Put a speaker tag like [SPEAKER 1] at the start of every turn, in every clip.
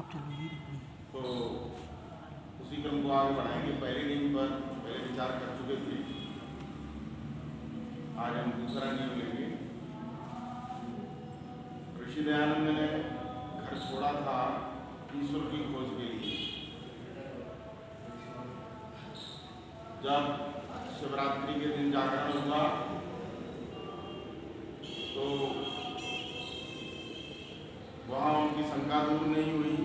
[SPEAKER 1] अब चलो ये रखनी है।
[SPEAKER 2] तो उसी क्रम को आगे बढ़ाएंगे। पहले नियम पर पहले विचार कर चुके थे, आज हम दूसरा नियम लेंगे। ऋषि दयानंद ने घर छोड़ा था ईश्वर की खोज के लिए। जब शिवरात्रि के दिन जागरण हुआ तो वहाँ उनकी शंका दूर नहीं हुई,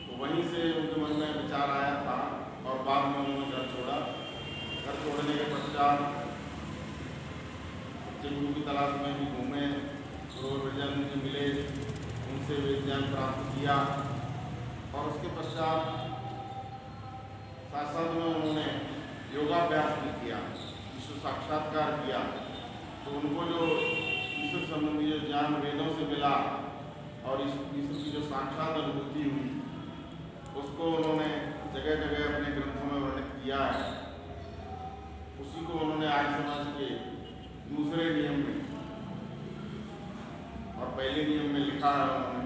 [SPEAKER 2] तो वहीं से उनके मन में विचार आया था और बाद में उन्होंने घर छोड़ा। घर छोड़ने के पश्चात सच्चे गुरु की तलाश में भी घूमे, गुरु विजन से मिले, उनसे विज्ञान प्राप्त किया और उसके पश्चात साथ साथ में उन्होंने योगाभ्यास भी किया, ईश्वर साक्षात्कार किया। तो उनको जो ईश्वर संबंधी जो ज्ञान वेदों से मिला और ईश्वर की जो साक्षात अनुभूति हुई, उसको उन्होंने जगह जगह अपने ग्रंथों में वर्णित किया है। उसी को उन्होंने आर्य समाज के दूसरे नियम में और पहले नियम में लिखा है। उन्होंने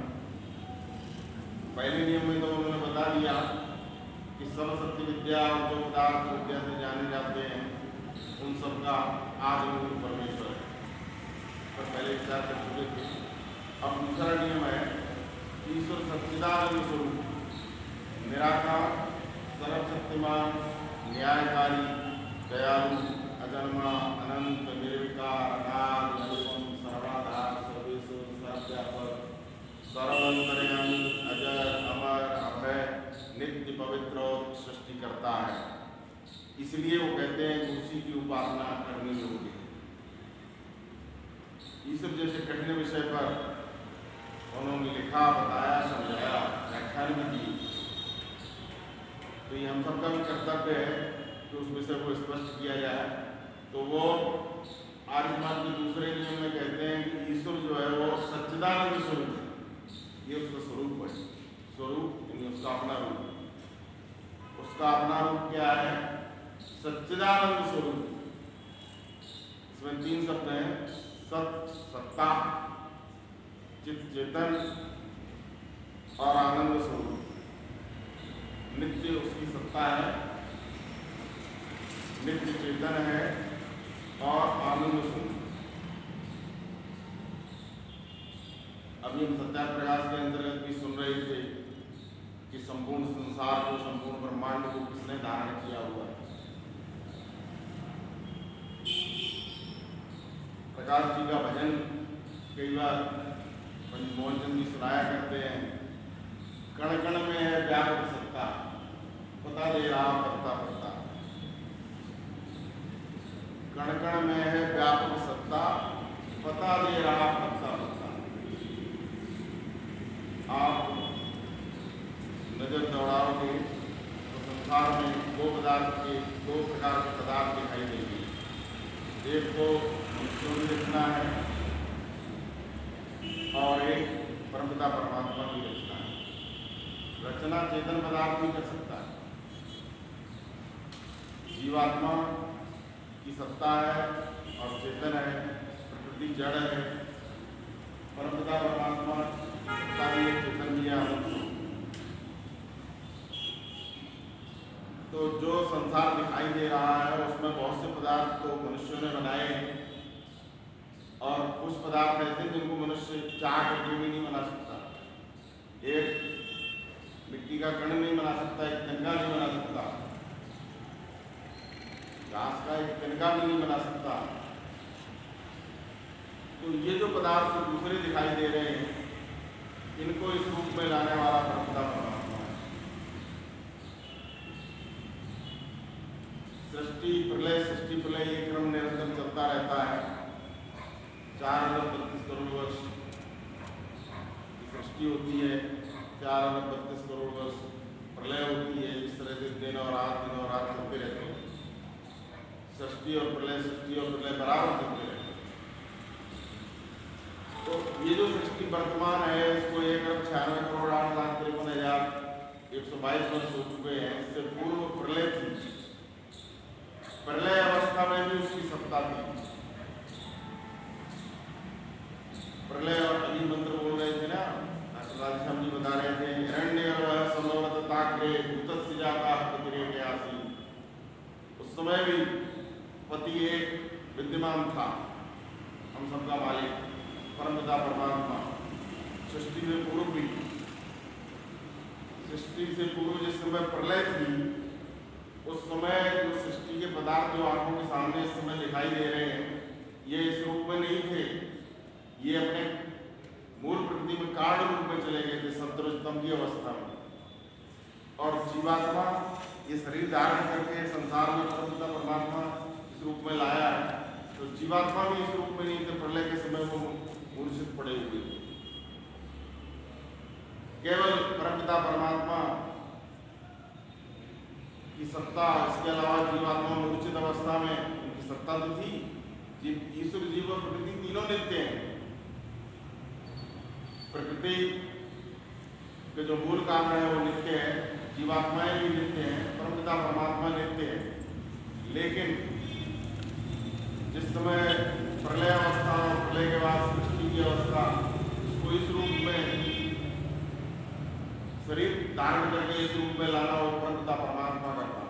[SPEAKER 2] पहले नियम में तो उन्होंने बता दिया कि सर्व सत्य विद्या और जो पदार्थ विद्या से जाने जाते हैं उन सब का आदि मूल परमेश्वर है, पर पहले विचार कर चुके थे। अब दूसरा नियम है ईश्वर सच्चिदानंद स्वरूप, निराकार, सर्वशक्तिमान, न्यायकारी, दयालु, अजन्मा, अनंत, निर्विकार, अनादि, अनुपम, सर्वाधार, सर्वेश्वर, सर्वव्यापक, सर्वांतर्यामी, अजर, अमर, अभय, नित्य, पवित्र और सृष्टि करता है। इसलिए वो कहते हैं कि उसी की उपासना करनी होगी। ईश्वर जैसे कठिन विषय पर उन्होंने लिखा, बताया, समझाया, व्याख्यान भी दी। तो ये हम सबका भी कर्तव्य है कि उस विषय को स्पष्ट किया जाए। तो वो आर्य समाज के दूसरे नियम में कहते हैं कि ईश्वर जो है वो सच्चिदानंद स्वरूप है। ये उसका स्वरूप है, स्वरूप यानी उसका अपना रूप। उसका अपना रूप क्या है? सच्चिदानंद स्वरूप। इसमें 3 शब्द हैं, सत, सत्ता, चित, चेतन और आनंद स्वरूप। नित्य उसकी सत्ता है, नित्य चेतन है और आनंद स्वरूप। अभी हम सत्याग्रह प्रयास के अंतर्गत भी सुन रहे थे कि संपूर्ण संसार को, संपूर्ण ब्रह्मांड को किसने धारण किया हुआ है। प्रकाश जी का भजन कई बार पंडित मोहन चंद जी सुनाया करते हैं, कण कण में है व्यापक सत्ता, पता दे रहा पत्ता पत्ता। कण कण में है व्यापक सत्ता, पता दे रहा पत्ता पत्ता। आप नजर दौड़ाओगे तो संसार में 2 प्रकार के पदार्थ दिखाई देंगे। एक को मनुष्यों की रचना है और एक परमपिता परमात्मा की रचना है। रचना चेतन पदार्थ भी कर सकता है। जीवात्मा की सत्ता है और चेतन है, प्रकृति जड़ है। परमपिता परमात्मा सत्ता भी है, चेतन भी है। तो जो संसार दिखाई दे रहा है उसमें बहुत से पदार्थ तो मनुष्यों ने बनाए और कुछ पदार्थ ऐसे जिनको मनुष्य चाह करके भी नहीं बना सकता। एक मिट्टी का कण नहीं बना सकता, एक तिनका नहीं बना सकता, घास का एक तिनका भी नहीं बना सकता। तो ये जो पदार्थ दूसरे दिखाई दे रहे हैं, इनको इस रूप में लाने वाला परमपिता परमात्मा है। सृष्टि प्रलय ये क्रम निरंतर चलता रहता है। 4,32 करोड़ वर्ष की सृष्टि होती है, 4,32 करोड़ वर्ष प्रलय होती है। इस तरह से दिन और रात चलते रहते हैं। सृष्टि और प्रलय बराबर चलते रहते हैं। तो ये जो सृष्टि वर्तमान है इसको 1,96,08,53,122 वर्ष हो चुके हैं। इससे पूर्व प्रलय थी। प्रलय अवस्था में भी उसकी सत्ता थी। प्रलय और अभी मंत्र बोल रहे थे ना, राधेश्याम जी बता रहे थे समय भी पति एक विद्यमान था, हम सबका मालिक परमपिता परमात्मा। सृष्टि से पूर्व भी, सृष्टि से पूर्व जिस समय प्रलय थी, उस समय जो सृष्टि के पदार्थ जो आंखों के सामने इस समय दिखाई दे रहे हैं, ये इस रूप में नहीं थे। ये अपने मूल प्रकृति में कारण रूप में चले गए थे, सत्वरजतम की अवस्था में। और जीवात्मा ये शरीर धारण करके संसार में परमपिता परमात्मा इस रूप में लाया है। तो जीवात्मा भी इस रूप में नहीं थे, प्रलय के समय वो मूर्छित पड़े हुए थे। केवल परमपिता परमात्मा की सत्ता, इसके अलावा जीवात्मा मूर्छित अवस्था में उनकी सत्ता तो थी। ईश्वर, जीव और प्रकृति तीनों नित्य हैं। प्रकृति के जो मूल कारण है वो नित्य है, जीवात्माएं भी नित्य हैं, परमपिता परमात्मा नित्य है। लेकिन जिस समय प्रलय अवस्था और प्रलय के बाद सृष्टि की अवस्था, उसको इस रूप में शरीर धारण करके इस रूप में लाना वो परमपिता परमात्मा करता है।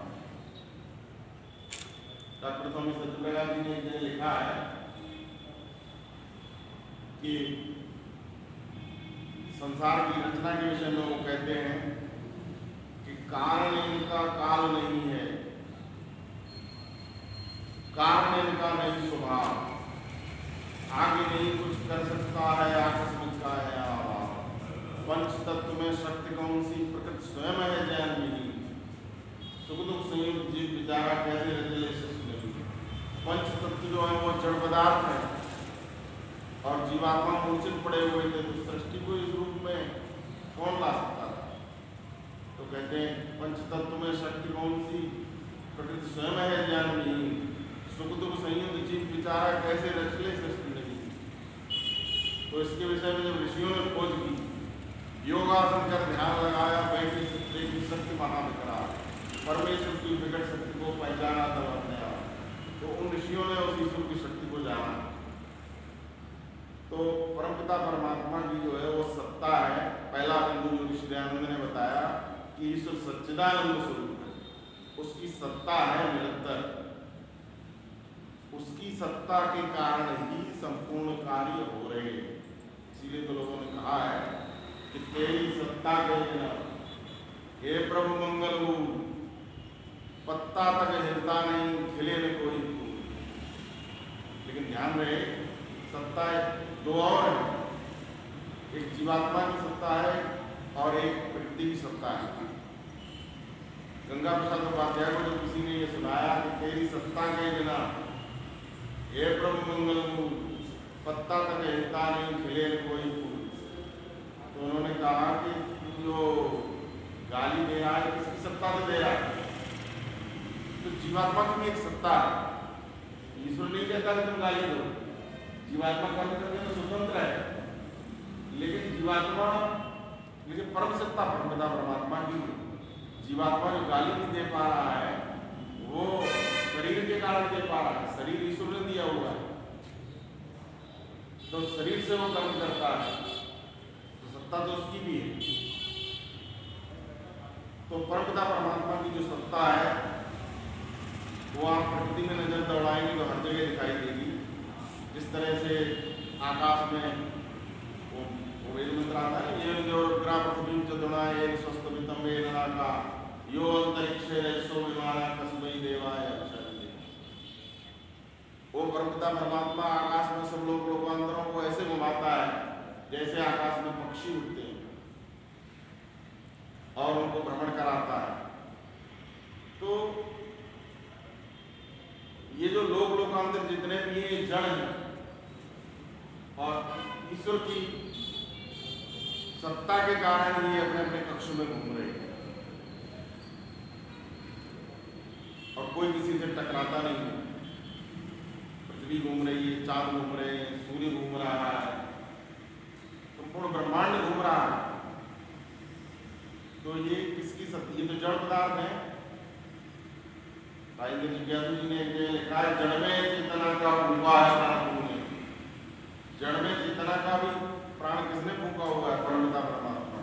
[SPEAKER 2] डॉक्टर स्वामी सत्यप्रकाश जी ने एक जगह लिखा है कि संसार की रचना के विषय में वो कहते हैं कि कारण इनका काल नहीं है, कारण इनका नहीं स्वभाव, आगे नहीं कुछ कर सकता है, आकस्मिक का है आभाव। पंच तत्व में शक्ति कौन सी, प्रकृति स्वयं है जैन नहीं, सुख दुख संयुक्त जीव विचारा कैसे रचले सृष्टि नहीं। पंच तत्व जो है वो जड़ पदार्थ है और जीवात्मा मूर्छित पड़े हुए थे, तो सृष्टि को इस रूप में कौन ला सकता था? तो कहते हैं पंच तत्व में शक्ति कौन सी, प्रकृति स्वयं है ज्ञान नहीं, सुख दुख संयुक्त जीव विचारा कैसे रचले सृष्टि नहीं। तो इसके विषय में जब ऋषियों ने खोज की, योगासन कर ध्यान लगाया, बैठी सत्य की शक्ति महाविकराल, परमेश्वर की विकट शक्ति को पहचाना तब अपने आप। तो उन ऋषियों ने उस ईश्वर की शक्ति को जाना। तो परमपिता परमात्मा की जो है वो सत्ता है। पहला बिंदु जो ऋषि दयानंद ने बताया कि ईश्वर सच्चिदानंद स्वरूप है, उसकी सत्ता है निरंतर। उसकी सत्ता के कारण ही संपूर्ण कार्य हो रहे हैं। इसीलिए तो लोगों ने कहा है कि तेरी सत्ता के बिना हे प्रभु मंगल मूल, पत्ता तक हिलता नहीं, खिले न कोई फूल। लेकिन ध्यान रहे, सत्ता दो और है, एक जीवात्मा की सत्ता है और एक प्रकृति की सत्ता है। गंगा प्रसाद उपाध्याय को जब किसी ने ये सुनाया कि तेरी सत्ता के बिना हे प्रभु मंगल मूल, पत्ता तक हिलता नहीं, खिले न कोई फूल, तो उन्होंने कहा कि जो गाली दे रहा है किसकी सत्ता से दे रहा है? तो जीवात्मा की भी एक सत्ता है। ईश्वर नहीं कहता कि तुम गाली दो, जीवात्मा कर्म करने में स्वतंत्र है। लेकिन जीवात्मा, लेकिन परम सत्ता परमपिता परमात्मा की, जीवात्मा जो गाली नहीं दे पा रहा है वो शरीर के कारण दे पा रहा है। शरीर ईश्वर ने दिया हुआ है, तो शरीर से वो कर्म करता है, तो सत्ता तो उसकी भी है। तो परमपिता परमात्मा की जो सत्ता है वो आप प्रकृति में नजर दौड़ाएंगे तो हर जगह दिखाई देगी। जिस तरह से आकाश में वो वेद मंत्र आता है, ये जो रुद्रा पृथ्वी चतुर्णा ये स्वस्थ वितम वेदना का यो अंतरिक्ष रसो विमाना कस्मै देवाय अक्षरं। वो परमपिता परमात्मा आकाश में सब लोकांतरों को ऐसे घुमाता है जैसे आकाश में पक्षी उड़ते हैं और उनको भ्रमण कराता है। तो ये जो लोकांतर जितने भी ये जड़ हैं और ईश्वर की सत्ता के कारण ही अपने अपने कक्ष में घूम रहे हैं और कोई किसी से टकराता नहीं है। पृथ्वी घूम रही है, चांद घूम रहे हैं, सूर्य घूम रहा है, संपूर्ण ब्रह्मांड घूम रहा है। तो ये किसकी सत्ता? ये तो जड़ पदार्थ है। भाई जिज्ञासु जी ने एक लिखा है, जड़ में चेतना का फूंका है प्राण ने। जड़ में चेतना का भी प्राण किसने फूंका हुआ है? परमपिता परमात्मा।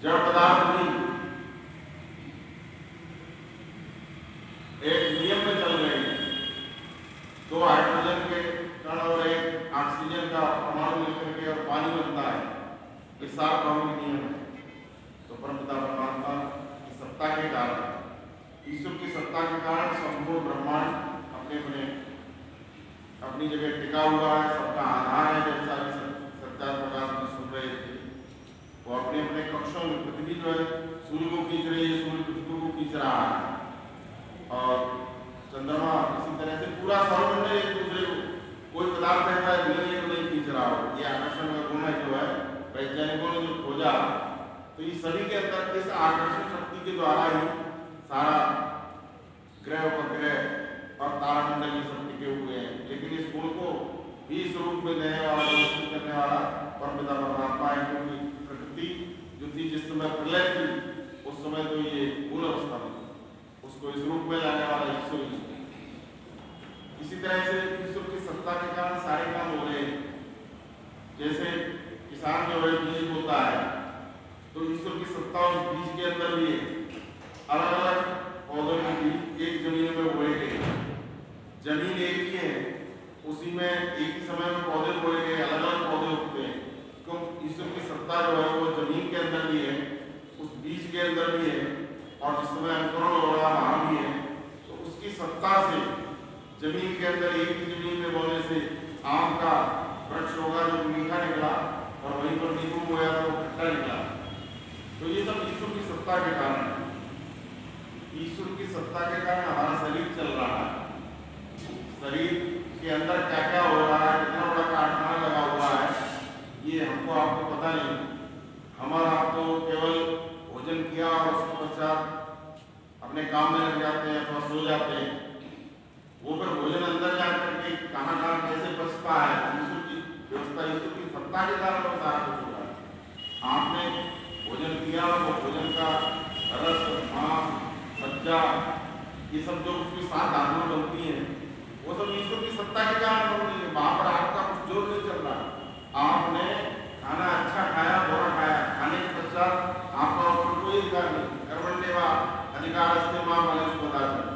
[SPEAKER 2] जड़ पदार्थ भी एक ये 7 प्रमुख नियम है। तो परमपिता परमात्मा की सत्ता के कारण, ईश्वर की सत्ता के कारण संपूर्ण ब्रह्मांड अपनी जगह टिका हुआ है, सबका आधार है। जैसा कि सत्यार्थ प्रकाश में सुन रहे थे, वो अपने अपने कक्षों में पृथ्वी जो है सूर्य को खींच रही है, सूर्य पृथ्वी को खींच रहा है, और चंद्रमा इसी तरह से पूरा सौरमंडल एक दूसरे को, कोई पदार्थ ऐसा नहीं है जो नहीं खींच रहा हो। ये आकर्षण का गुण है जो है वैज्ञानिकों ने जो खोजा, तो ये सभी के अंदर इस आकर्षण शक्ति के द्वारा ही सारा ग्रह उपग्रह और तारामंडल ये सब टिके हुए हैं। लेकिन इस गुण को भी इस रूप में देने वाला, व्यवस्थित करने वाला परमपिता परमात्मा है। क्योंकि प्रकृति जो थी, जिस समय प्रलय थी, उस समय तो ये मूल अवस्था में, उसको इस रूप में लाने वाला ईश्वर ही। इसी तरह से ईश्वर की सत्ता के कारण सारे काम हो रहे हैं। जैसे किसान जो है बीज बोता है, तो ईश्वर की सत्ता उस बीज के अंदर भी है। अलग अलग पौधों के बीज एक जमीन में बोए गए, जमीन एक ही है, उसी में एक ही समय में पौधे बोए गए, अलग अलग पौधे उगते हैं। क्योंकि ईश्वर की सत्ता जो है वो जमीन के अंदर भी है, उस बीज के अंदर भी है, और जिस समय अंकुरण हो रहा वहां भी है। तो उसकी सत्ता से जमीन के अंदर, एक ही जमीन में बोने से आम का वृक्ष होगा जो मीठा निकला, और वहीं पर नींबू बोया तो खट्टा निकला। तो ये सब ईश्वर की सत्ता के कारण है। ईश्वर की सत्ता के कारण हमारा शरीर चल रहा है। शरीर के अंदर क्या क्या हो रहा है, कितना बड़ा कारखाना लगा हुआ है, ये हमको आपको पता नहीं। हमारा आपको केवल भोजन किया और उसके पश्चात अपने काम में लग जाते हैं अथवा सो जाते हैं। वो फिर भोजन अंदर जाकर के कहाँ कहाँ कैसे बचता है, ईश्वर की व्यवस्था, ईश्वर की सत्ता के कारण वो सारा कुछ हो रहा है। आपने भोजन किया, वो भोजन का रस, मांस, मज्जा, ये सब जो कुछ भी 7 धातुएं बनती हैं, वो सब ईश्वर की सत्ता के कारण बन रही है। वहां पर आपका कुछ जोर नहीं चल रहा। आपने खाना अच्छा खाया, बुरा खाया, खाने के पश्चात आपका उस पर कोई अधिकार नहीं। कर्मण्येवा अधिकारस्ते मां फलेषु कदाचन।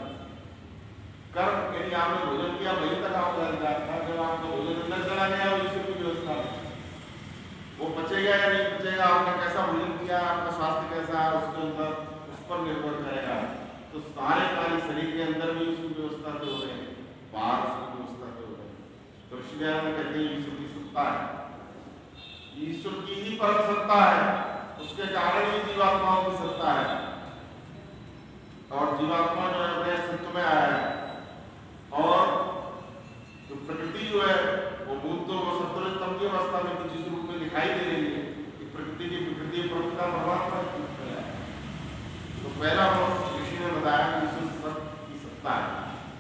[SPEAKER 2] कर्म यदि आपने भोजन किया, वहीं तक आपका अधिकार था। जब आपका भोजन अंदर चला गया, वो ईश्वर की व्यवस्था है। वो पचेगा या नहीं पचेगा, आपने कैसा भोजन किया, आपका स्वास्थ्य कैसा है, उसके अंदर उस पर निर्भर करेगा। तो सारे कार्य शरीर के अंदर भी उसकी व्यवस्था से हो रहे हैं, बाहर उसकी व्यवस्था से हो रहे हैं। तो ऋषिव्यास में कहते हैं ईश्वर की सत्ता है, ईश्वर की ही परम सत्ता है, उसके कारण ही जीवात्माओं की सत्ता है। और जीवात्मा जो है अपने अस्तित्व में आया है। और जो प्रकृति जो है वो मूल तो वो सत्वरजतम की अवस्था में कुछ इस रूप में दिखाई दे रही है कि प्रकृति की विकृति परमपिता परमात्मा है। तो पहला वो ऋषि ने बताया कि ईश्वर की सत्ता है।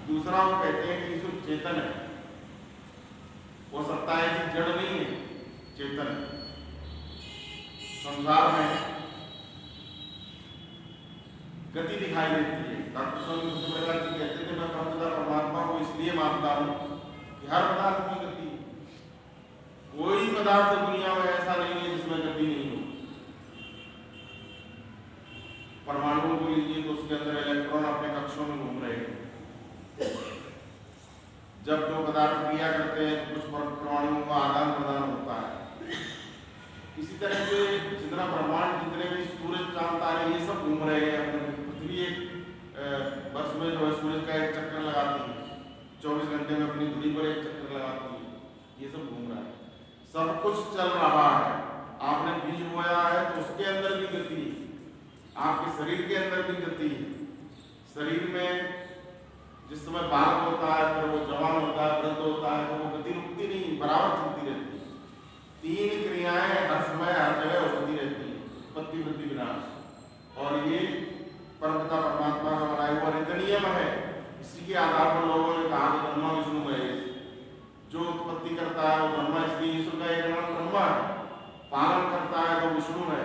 [SPEAKER 2] दूसरा वो कहते हैं कि ईश्वर चेतन है। वो सत्ता ऐसी जड़ नहीं है, चेतन है। संसार में गति दिखाई देती है। डॉक्टर स्वामी बुद्धप्रकाश जी कहते थे, मैं परमपिता परमात्मा को इसलिए मानता हूँ कि हर पदार्थ की गति, कोई पदार्थ दुनिया में ऐसा नहीं है जिसमें गति नहीं हो। परमाणुओं को लीजिए तो उसके अंदर इलेक्ट्रॉन अपने कक्षों में घूम रहे हैं। जब दो पदार्थ क्रिया करते हैं तो कुछ परमाणुओं का आदान प्रदान होता है। इसी तरह से जितना ब्रह्मांड, जितने भी सूरज, चांद, तारे, ये सब घूम रहे हैं। अपने पृथ्वी एक वर्ष में जो है सूरज का एक चक्कर लगाती है, 24 घंटे में अपनी दूरी पर एक चक्कर लगाती है। ये सब घूम रहा है, सब कुछ चल रहा है। आपने बीज बोया है तो उसके अंदर भी गति है, आपके शरीर के अंदर भी गति है। शरीर में जिस समय बालक होता है, फिर वो जवान होता है, वृद्ध होता है, तो वो गति रुकती नहीं, बराबर चलती रहती है। 3 क्रियाएं हर समय हर जगह होती रहती है, उत्पत्ति, वृद्धि, विनाश। और ये परमपिता परमात्मा का बनाया हुआ नित्य नियम है। इसी के आधार पर लोगों ने कहा कि ब्रह्मा विष्णु महेश। जो उत्पत्ति करता है वो ब्रह्मा, इसलिए ईश्वर का एक नाम ब्रह्मा है। पालन करता है तो विष्णु है,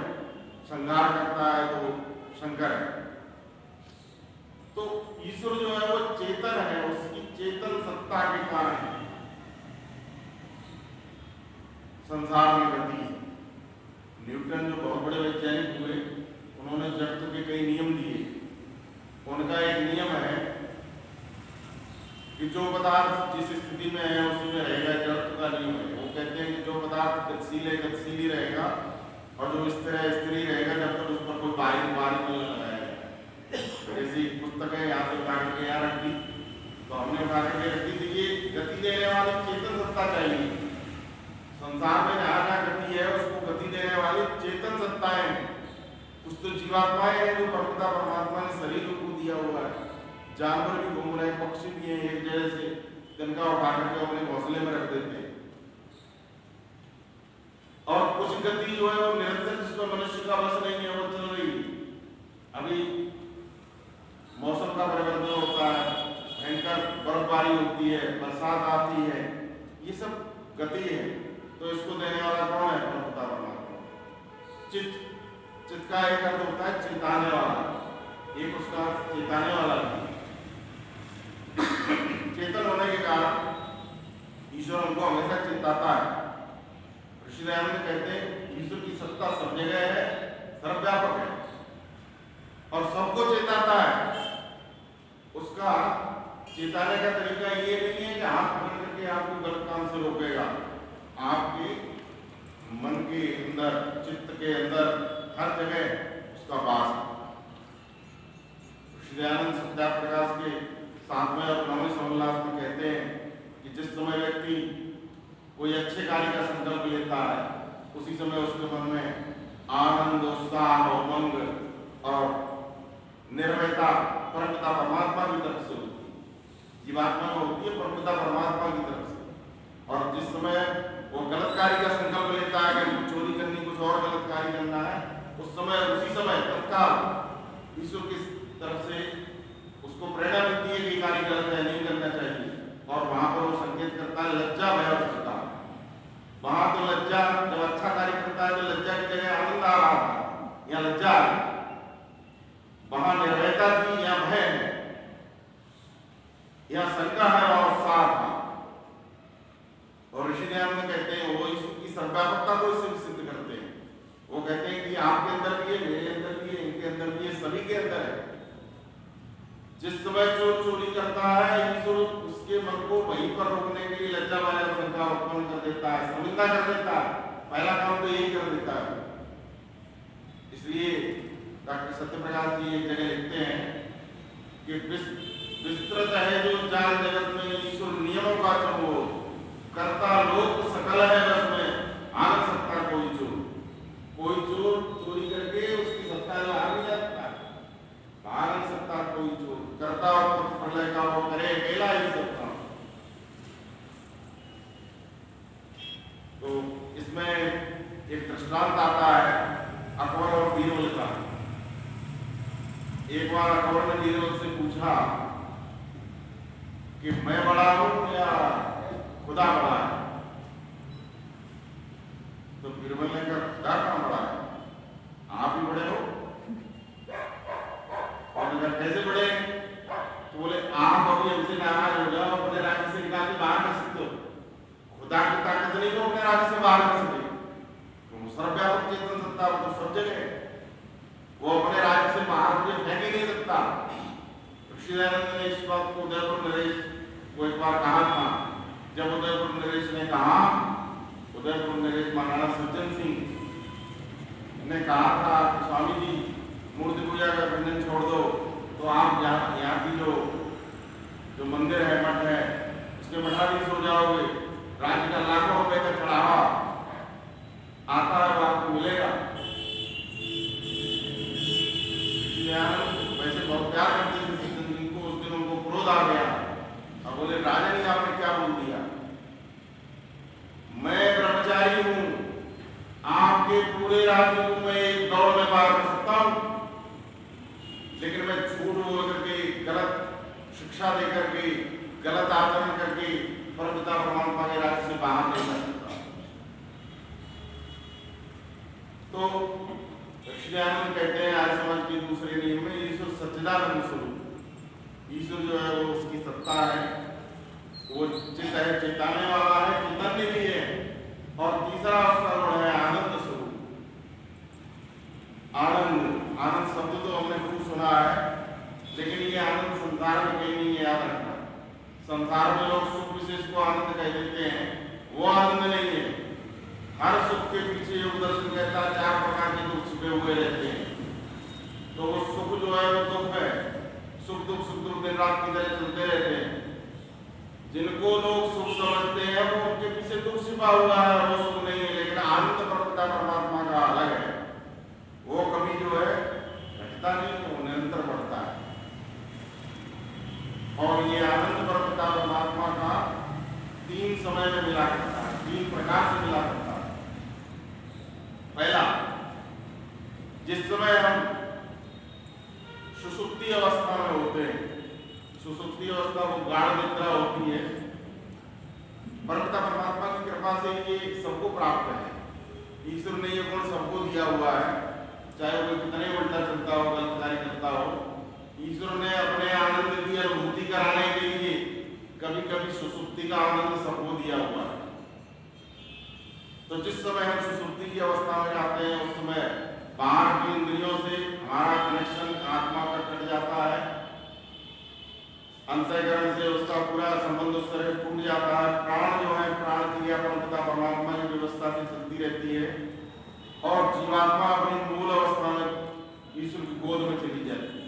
[SPEAKER 2] संहार करता है तो शंकर है। तो ईश्वर जो है वो चेतन है, उसकी चेतन सत्ता के कारण संसार में गति है। न्यूटन जो बहुत बड़े वैज्ञानिक हुए, उन्होंने जड़त्व के कई नियम दिए। उनका एक नियम है कि जो पदार्थ जिस स्थिति में है उसी में रहेगा, जड़त्व का नियम है। वो कहते हैं कि जो पदार्थ गतिशील है, गतिशील ही रहेगा, और जो स्त्री रहेगा जब तक उस पर कोई बारी नहीं लगाया जाए। जैसी पुस्तकें यहाँ से उठा करके यहाँ रख दी, तो हमने उठा करके रख दी, तो ये गति देने वाली चेतन सत्ता चाहिए। संसार में जहाँ जहाँ गति है उसको गति देने वाली चेतन सत्ताएं, कुछ तो जीवात्माएं हैं जो परमपिता परमात्मा ने शरीर को दिया हुआ है। जानवर भी घूम रहे हैं, पक्षी भी हैं, एक जगह से तिनका उठा करके अपने घोंसले में रख देते हैं। और कुछ गति जो है वो निरंतर, जिसमें मनुष्य का बस नहीं है, वो चल रही है। अभी मौसम का परिवर्तन होता है, भयंकर बर्फबारी होती है, बरसात आती है, ये सब गति है। तो इसको देने वाला कौन है? परमपिता परमात्मा। चित्त का एक अर्थ होता है चेताने वाला, एक उसका चेताने वाला भी। चेतन होने के कारण ईश्वर हमको हमेशा चेताता है। ऋषि दयानंद कहते हैं ईश्वर की सत्ता सब जगह है, सर्वव्यापक है और सबको चेताता है। उसका चेताने का तरीका ये नहीं है कि हाथ पकड़ करके आपको गलत काम से रोकेगा। आपके मन के अंदर, चित्त के अंदर हर जगह उसका वास है। ऋषि दयानंद सत्यार्थ प्रकाश के 7वें और 9वें समोल्लास में कहते हैं कि जिस समय व्यक्ति कोई अच्छे कार्य का संकल्प लेता है, उसी समय उसके मन में आनंद, उत्साह, उमंग और निर्भयता परमपिता परमात्मा की तरफ से होती है। जीवात्मा में होती है परमपिता परमात्मा की तरफ से। और जिस समय वो गलत कार्य का संकल्प लेता है कि चोरी करनी, कुछ और गलत कार्य करना है, उस समय, उसी समय तत्काल ईश्वर की तरफ से उसको प्रेरणा मिलती है कि कार्य गलत है, नहीं करना चाहिए। और वहां पर वो संकेत करता है लज्जा, भय और श्रद्धा। वहां तो लज्जा, जब अच्छा कार्य करता है तो लज्जा की जगह आनंद आ रहा था, यहाँ लज्जा है। वहां निर्भयता थी, यहाँ भय है, यहाँ शंका है और उत्साह था। और ऋषि दयानंद कहते हैं वो ईश्वर की सर्वव्यापकता को इससे सिद्ध करते हैं। वो कहते हैं कि आपके अंदर भी है, मेरे अंदर भी है, इनके अंदर भी है, सभी के अंदर है। जिस समय चोर चोरी करता है, ईश्वर उसके मन को वहीं पर रोकने के लिए लज्जा वाला शंका उत्पन्न कर देता है, शर्मिंदा कर देता है। पहला काम तो यही कर देता है। इसलिए डॉक्टर सत्यप्रकाश जी एक जगह लिखते हैं कि विस्तृत है जो जाल जगत में ईश्वर नियमों का चमोर, करता लोक सकल है बस में, आग सकता कोई चोर। कोई चोर चोरी करके उसकी सत्ता जो आ नहीं जाता, भाग नहीं सकता कोई चोर। करता और प्रलय का वो करे अकेला ही सकता। तो इसमें एक दृष्टांत आता है अकबर और बीरबल का। एक बार अकबर ने बीरबल से पूछा कि मैं बड़ा हूं या खुदा बड़ा है? तो बीरबल ने कहा खुदा कहां बड़ा है, आप ही बड़े हो। और कैसे बड़े? तो बोले आप अभी हमसे नाराज हो जाओ, अपने राज्य से निकाल के बाहर कर सकते हो। खुदा की ताकत नहीं हो अपने राज्य से बाहर कर सके। तो सर्वव्यापक चेतन सत्ता तो सब जगह है, वो अपने राज्य से बाहर मुझे फेंक ही नहीं सकता। ऋषि दयानंद ने इस बात को उदयपुर नरेश को एक बार कहा था। जब उदयपुर नरेश ने कहा, उदयपुर नरेश महाराणा सज्जन सिंह ने कहा था कि स्वामी जी मूर्ति पूजा का बंधन छोड़ दो, तो आप यहाँ की जो मंदिर है, मठ है, उसके मठाधीश हो जाओगे। राज्य का लाखों रुपए का चढ़ावा आता है वो आपको मिलेगा। वैसे बहुत प्यार करते थे सज्जन सिंह को, उस दिन उनको क्रोध आ गया और बोले राजन जी आपने क्या बोल दिया? मैं ब्रह्मचारी हूं, आपके पूरे राज्य को मैं एक दौड़ में पार कर सकता हूं, लेकिन मैं झूठ बोल करके, गलत शिक्षा दे करके, गलत आचरण करके परमपिता परमात्मा के राज्य से बाहर नहीं जा सकता। तो ऋषि दयानंद कहते हैं आर्य समाज के दूसरे नियम में ईश्वर सच्चिदानंद स्वरूप, ईश्वर जो है वो उसकी सत्ता है, वो चित है, चेताने वाला है, चैतन्य भी है। और तीसरा उसका गुण है आनंद स्वरूप। आनंद, आनंद शब्द तो हमने खूब सुना है, लेकिन ये आनंद संसार में कहीं नहीं, याद रखना। संसार में लोग सुख विशेष को आनंद कह देते हैं, वो आनंद नहीं है। हर सुख के पीछे योग दर्शन कहता है 4 प्रकार रात की तरह चलते रहते हैं। जिनको लोग सुख समझते हैं वो उनके पीछे दुख छिपा हुआ है, वो सुख नहीं है। लेकिन आनंद प्रभुता परमात्मा का अलग है, वो कभी जो है घटता नहीं, वो निरंतर बढ़ता है। और ये आनंद प्रभुता परमात्मा का 3 समय में मिला करता है, 3 प्रकार से मिला करता है। पहला, जिस समय हम सुषुप्ति अवस्था में होते हैं, सुषुप्ति अवस्था वो गाढ़ निद्रा होती है, परमपिता परमात्मा की कृपा से ये सबको प्राप्त है। ईश्वर ने ये गुण सबको दिया हुआ है, चाहे वो कितने उल्टा चलता हो, गलत कार्य करता हो। ईश्वर ने अपने आनंद की अनुभूति कराने के लिए कभी कभी सुषुप्ति का आनंद सबको दिया हुआ है। तो जिस समय हम सुषुप्ति की अवस्था में जाते हैं, उस समय बाहर की इंद्रियों से हमारा कनेक्शन आत्मा का कट जाता है, अंतःकरण से उसका पूरा संबंध उस तरह टूट जाता है। प्राण जो है, प्राण क्रिया परमपिता परमात्मा की व्यवस्था से चलती रहती है और जीवात्मा अपनी मूल अवस्था में ईश्वर की गोद में चली जाती है।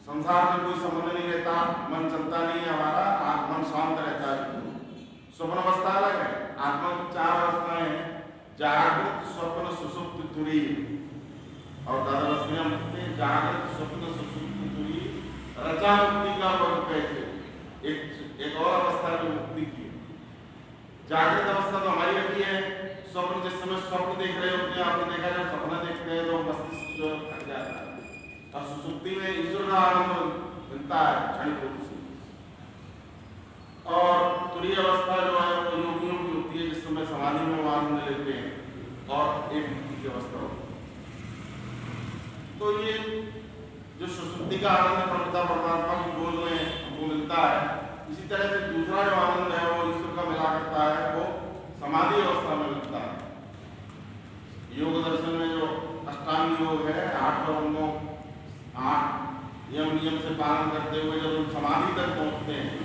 [SPEAKER 2] संसार से कोई संबंध नहीं रहता, मन चलता नहीं है हमारा, मन शांत रहता है। स्वप्न अवस्था अलग है। आत्मा की 4 अवस्थाएं हैं, जागृत, स्वप्न, सुषुप्त, तुरीय। और दादा लिखते हैं जागृत, स्वप्न, सुषुप्त, तुरीय रचा मुक्ति का वर्ग कैसे। एक और अवस्था जो मुक्ति की जागृत अवस्था तो हमारी अभी है। स्वप्न, जिस समय स्वप्न देख रहे होते हैं, आपने देखा जब सपना देखते हैं तो मस्तिष्क जो थक जाता है, और सुषुप्ति में ईश्वर का आनंद मिलता है क्षणिक रूप से। और तुरीय अवस्था जो है वो योगियों की होती है, जिस समय समाधि में वो आनंद लेते हैं और एक मुक्ति की अवस्था होती है। तो ये जो सुषुप्ति का आनंद परमपिता परमात्मा की गोद में हमको मिलता है, इसी तरह से दूसरा जो आनंद है वो ईश्वर का मिला करता है, वो समाधि अवस्था में मिलता है। योग दर्शन में जो अष्टांग योग है, 8 अंगों 8 नियम से पालन करते हुए जब हम समाधि तक पहुंचते हैं,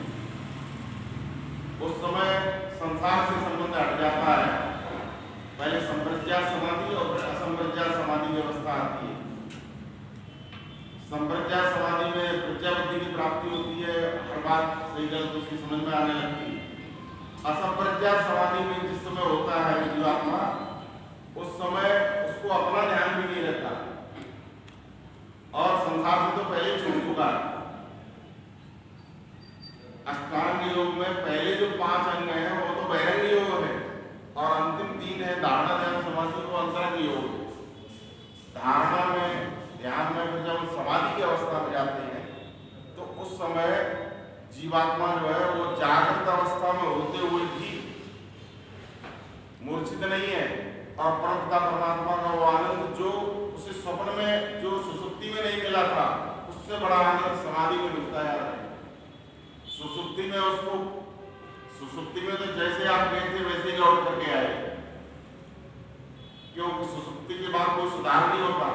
[SPEAKER 2] उस समय संसार से संबंध हट जाता है। पहले संप्रज्ञात समाधि और फिर असंप्रज्ञात समाधि की अवस्था आती है। संप्रज्ञात समाधि में प्रज्ञा बुद्धि की प्राप्ति होती है, हर बात सही गलत उसकी समझ में आने लगती है। असंप्रज्ञात समाधि में जिस समय होता है जीवात्मा, उस समय उसको अपना ध्यान भी नहीं रहता और संसार से तो पहले छूट चुका है। अष्टांग योग में पहले जो 5 अंग हैं वो तो बहिरंग योग है, और अंतिम 3 है धारणा, ध्यान, समाधि, वो अंतरंग योग है। धारणा में, ध्यान में फिर जब समाधि की अवस्था में जाते हैं तो उस समय जीवात्मा जो है वो जागृत अवस्था में होते हुए भी मूर्छित नहीं है, और परमपिता परमात्मा का वो आनंद जो उसे स्वप्न में, जो सुषुप्ति में नहीं मिला था, उससे बड़ा आनंद समाधि में मिलता है। सुषुप्ति में उसको, सुषुप्ति में तो जैसे आप गए थे वैसे ही लौट करके आए, क्योंकि सुषुप्ति के बाद कोई सुधार नहीं होता।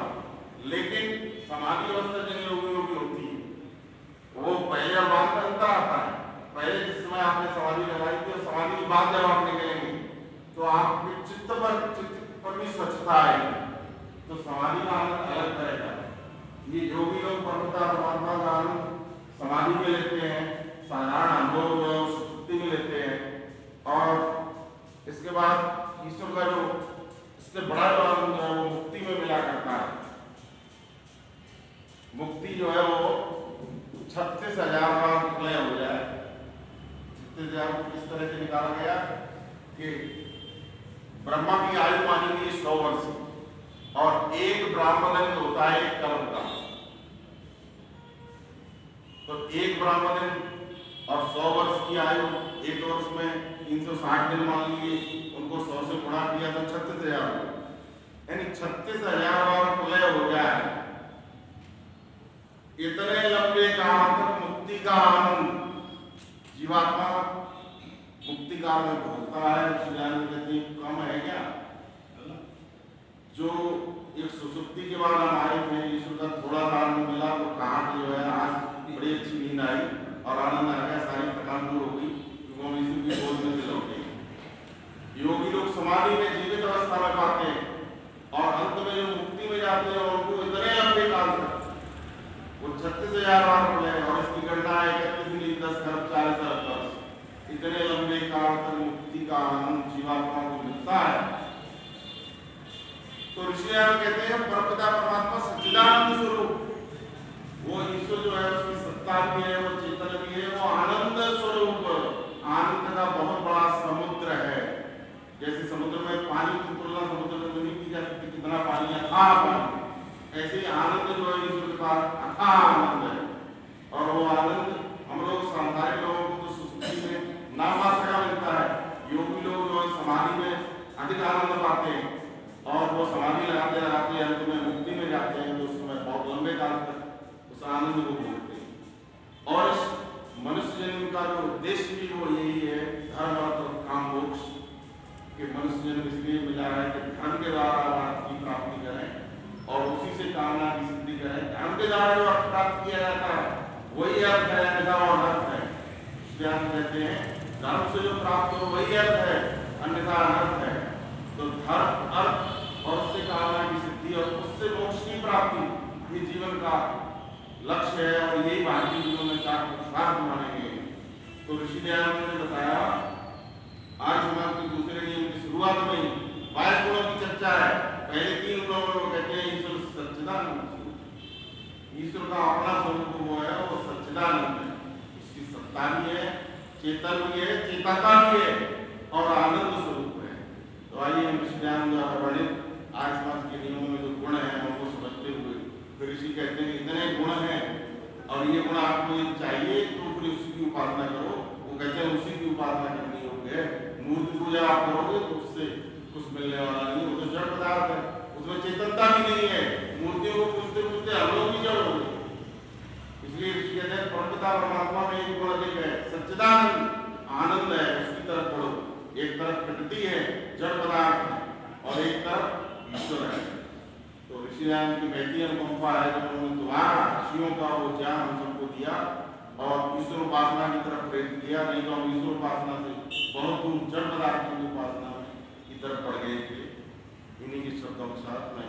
[SPEAKER 2] लेकिन समाधि अवस्था जिन योगियों की होती है, वो पहले और बाद में अंतर आता है। पहले जिस समय आपने समाधि लगाई थी और समाधि के बाद जब आप निकलेंगे तो आपके चित्त पर भी स्वच्छता आएगी, तो समाधि का आनंद अलग तरह का है। ये योगी लोग परमपिता परमात्मा का आनंद समाधि में लेते हैं, साधारण अनुभव जो है सुषुप्ति में लेते हैं, और इसके बाद ईश्वर का जो इससे बड़ा जो आनंद है वो मुक्ति में मिला करता है। मुक्ति जो है वो 36,000 बार प्रलय हो जाए। 36,000 को किस तरह से निकाला गया कि ब्रह्मा की आयु मानी गई 100 वर्ष, और एक ब्राह्मण होता है 1 कलम का। तो 1 ब्राह्मण और 100 वर्ष की आयु, 1 वर्ष में 360 दिन मान लिए, उनको 100 से गुणा किया तो 36,000, यानी 36,000 बार प्रलय हो जाए। इतने लंबे काल तक मुक्ति का आनंद जीवात्मा मुक्ति काल में भोगता है। कहते कम है क्या? जो एक सुषुप्ति के बाद हम आए थे, ईश्वर का थोड़ा आनंद मिला तो कहा कि जो है आज बड़ी अच्छी नींद आई और आनंद आ गया, सारी थकान दूर हो गई, क्योंकि हम ईश्वर की गोद में से लौटे। योगी लोग समाधि में जीवित अवस्था में पाते हैं और अंत में जो मुक्ति में जाते हैं उनको इतने लंबे काल तक वो 36,000 तो ऋषि कहते हैं परमपिता परमात्मा सच्चिदानंद स्वरूप, वो ईश्वर जो है उसकी सत्ता भी है, वो चेतन भी है, वो आनंद स्वरूप, आनंद का बहुत बड़ा समुद्र है। जैसे समुद्र में पानी की तुलना समुद्र में नहीं की जा सकती, कितना पानी अथाह पानी, ऐसे ही आनंद जो है ईश्वर का अथाह आनंद है। और वो आनंद हम लोग सांसारिक लोगों को तो सुस्ती में नाम मात्र का मिलता है, योगी लोग जो है समाधि में अधिक आनंद पाते हैं और वो समाधि लगाते लगाते अंत में मुक्ति में जाते हैं, तो उस समय बहुत लंबे काल तक उस आनंद को भोगते हैं। और इस मनुष्य जन्म का जो उद्देश्य भी वो यही है, धर्म अर्थ और काम मोक्ष, कि मनुष्य जन्म इसलिए मिला है कि धर्म के द्वारा अर्थ की प्राप्ति करें और उसी से कामना की सिद्धि करें। धर्म के द्वारा जो अर्थ प्राप्त किया जाता है वही अर्थ है, अन्यथा और अर्थ है। इसलिए हम कहते हैं धर्म से जो प्राप्त हो वही अर्थ है, अन्यथा अनर्थ है। तो धर्म अर्थ और उससे कामना की सिद्धि और उससे मोक्ष की प्राप्ति, ये जीवन का लक्ष्य है और यही भारतीय जीवन में चार पुरुषार्थ माने गए। तो ऋषि दयानंद ने बताया आर्य समाज के दूसरे नियम की शुरुआत में ही 22 गुणों की चर्चा है। पहले 3 गुणों में वो कहते हैं ईश्वर सच्चिदानंद स्वरूप, ईश्वर का अपना स्वरूप वो है, वो सच्चिदानंद है, उसकी सत्ता भी है, चेतन भी है, चेतनता भी है और आनंद स्वरूप है। तो आइए हम ऋषि दयानंद द्वारा वर्णित आर्य समाज के नियमों में जो गुण है उनको समझते हुए, फिर ऋषि कहते हैं इतने गुण हैं और ये गुण आपको यदि चाहिए तो फिर उसी की उपासना करो। वो कहते हैं उसी की उपासना करनी होगी, मूर्ति पूजा आप करोगे तो उससे कुछ मिलने वाला नहीं, वो तो जड़ पदार्थ है, उसमें चेतनता भी नहीं है, मूर्तियों को पूजते पूजते हम लोग भी जड़ हो गए। इसलिए ऋषि कहते हैं परमपिता परमात्मा में एक गुण अधिक है, सच्चिदानंद आनंद है, उसकी तरफ बढ़ो। एक तरफ प्रकृति है, जड़ पदार्थ है और एक तरफ ईश्वर है। तो ऋषि दयानंद की महती अनुकंपा है जब उन्होंने दोबारा ऋषियों का वो ज्ञान हम सबको दिया और ईश्वर उपासना की तरफ प्रेरित किया। नहीं तो हम ईश्वर उपासना से बहुत दूर जड़ पदार्थों की उपासना की तरफ बढ़ गए थे। इन्हीं के शब्दों के साथ मैं